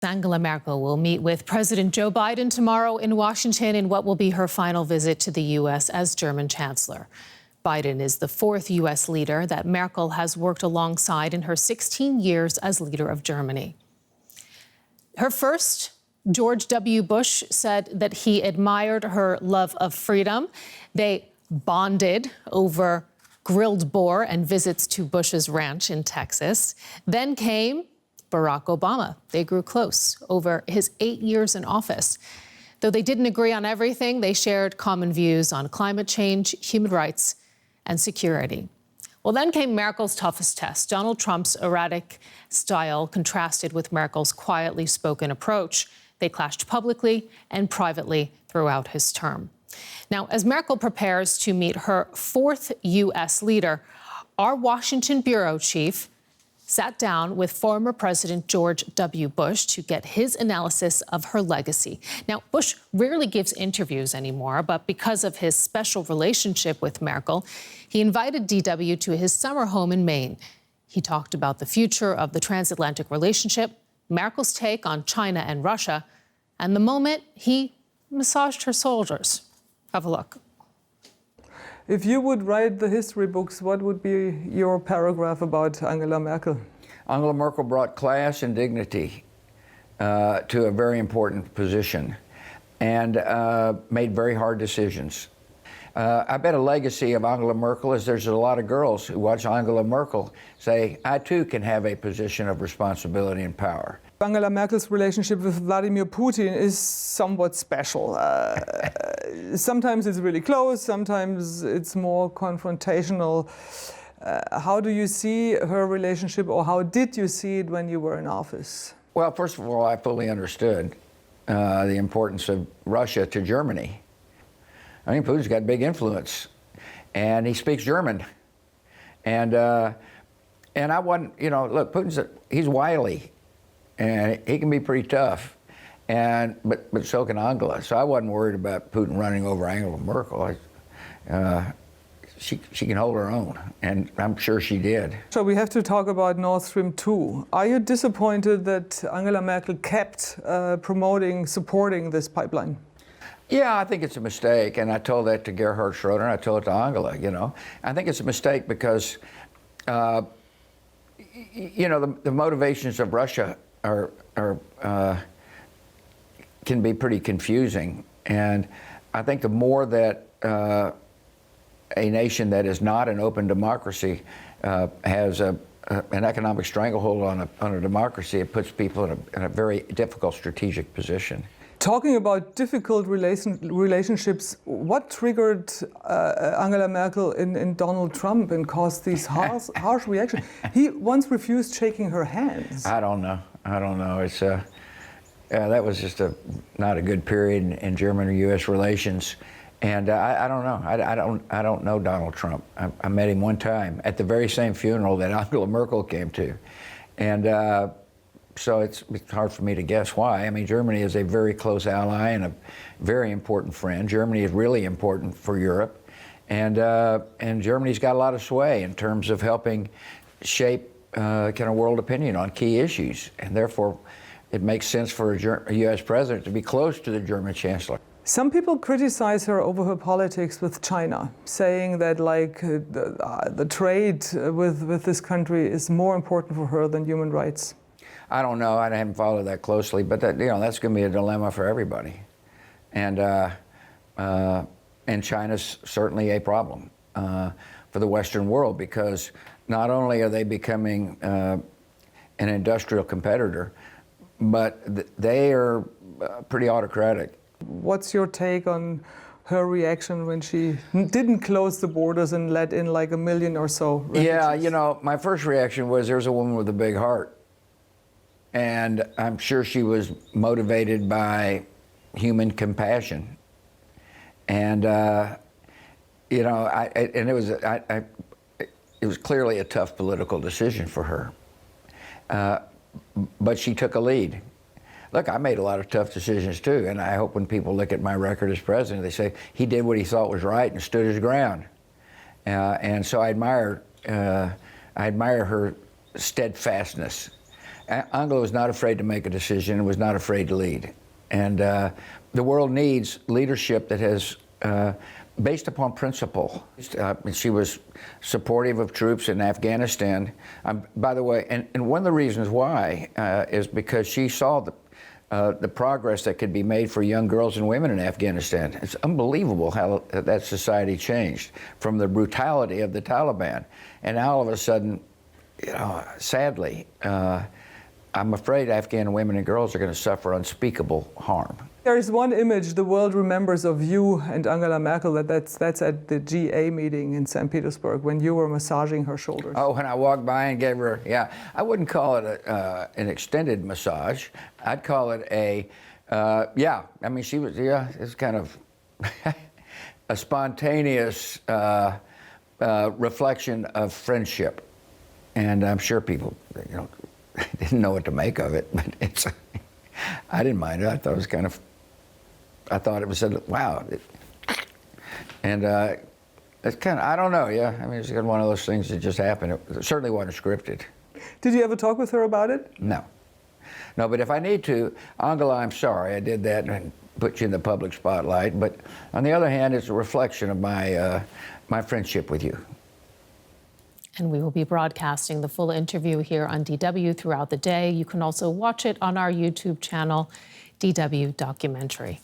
Angela Merkel will meet with President Joe Biden tomorrow in Washington in what will be her final visit to the U.S. as German Chancellor. Biden is the fourth U.S. leader that Merkel has worked alongside in her 16 years as leader of Germany. Her first, George W. Bush, said that he admired her love of freedom. They bonded over grilled boar and visits to Bush's ranch in Texas. Then came Barack Obama. They grew close over his 8 years in office. Though they didn't agree on everything, they shared common views on climate change, human rights, and security. Well, then came Merkel's toughest test. Donald Trump's erratic style contrasted with Merkel's quietly spoken approach. They clashed publicly and privately throughout his term. Now, as Merkel prepares to meet her fourth U.S. leader, our Washington bureau chief sat down with former President George W. Bush to get his analysis of her legacy. Now, Bush rarely gives interviews anymore, but because of his special relationship with Merkel, he invited DW to his summer home in Maine. He talked about the future of the transatlantic relationship, Merkel's take on China and Russia, and the moment he massaged her shoulders. Have a look. If you would write the history books, what would be your paragraph about Angela Merkel? Angela Merkel brought class and dignity to a very important position and made very hard decisions. I bet a legacy of Angela Merkel is there's a lot of girls who watch Angela Merkel say, I too can have a position of responsibility and power. Angela Merkel's relationship with Vladimir Putin is somewhat special. Sometimes it's really close, sometimes it's more confrontational. How do you see her relationship, or how did you see it when you were in office? Well, first of all, I fully understood the importance of Russia to Germany. I mean, Putin's got big influence, and he speaks German. And I wasn't, look, he's wily, and he can be pretty tough, but so can Angela. So I wasn't worried about Putin running over Angela Merkel. She can hold her own, and I'm sure she did. So we have to talk about Nord Stream 2. Are you disappointed that Angela Merkel kept supporting this pipeline? Yeah, I think it's a mistake, and I told that to Gerhard Schroeder, and I told it to Angela, I think it's a mistake because, the motivations of Russia can be pretty confusing. And I think the more that a nation that is not an open democracy has an economic stranglehold on a democracy, it puts people in a very difficult strategic position. Talking about difficult relationships, what triggered Angela Merkel in Donald Trump and caused these harsh reactions? He once refused shaking her hands. I don't know. It's that was just not a good period in German or U.S. relations, and I don't know. I don't know Donald Trump. I met him one time at the very same funeral that Angela Merkel came to, and. So it's hard for me to guess why. I mean, Germany is a very close ally and a very important friend. Germany is really important for Europe, and Germany's got a lot of sway in terms of helping shape kind of world opinion on key issues, and therefore it makes sense for a U.S. president to be close to the German chancellor. Some people criticize her over her politics with China, saying that the trade with this country is more important for her than human rights. I don't know. I haven't followed that closely, but that's going to be a dilemma for everybody, and China's certainly a problem for the Western world because not only are they becoming an industrial competitor, but they are pretty autocratic. What's your take on her reaction when she didn't close the borders and let in like 1 million or so refugees? Yeah, my first reaction was there's a woman with a big heart. And I'm sure she was motivated by human compassion, and it was clearly a tough political decision for her. But she took a lead. Look, I made a lot of tough decisions too, and I hope when people look at my record as president, they say he did what he thought was right and stood his ground. And so I admire her steadfastness. Angela was not afraid to make a decision and was not afraid to lead. And the world needs leadership that has, based upon principle. She was supportive of troops in Afghanistan. By the way, and one of the reasons why is because she saw the progress that could be made for young girls and women in Afghanistan. It's unbelievable how that society changed from the brutality of the Taliban. And now all of a sudden, you know, sadly, I'm afraid Afghan women and girls are going to suffer unspeakable harm. There is one image the world remembers of you and Angela Merkel, that's at the GA meeting in St. Petersburg when you were massaging her shoulders. Oh, when I walked by and gave her, yeah. I wouldn't call it an extended massage. I'd call it yeah. I mean, she was, yeah, it's kind of a spontaneous reflection of friendship. And I'm sure people, you know, didn't know what to make of it, but I didn't mind it. I thought it was kind of, I thought it was, wow. And it's kind of, I don't know, yeah. I mean, it's one of those things that just happened. It certainly wasn't scripted. Did you ever talk with her about it? No. No, but if I need to, Angela, I'm sorry I did that and put you in the public spotlight. But on the other hand, it's a reflection of my, my friendship with you. And we will be broadcasting the full interview here on DW throughout the day. You can also watch it on our YouTube channel, DW Documentary.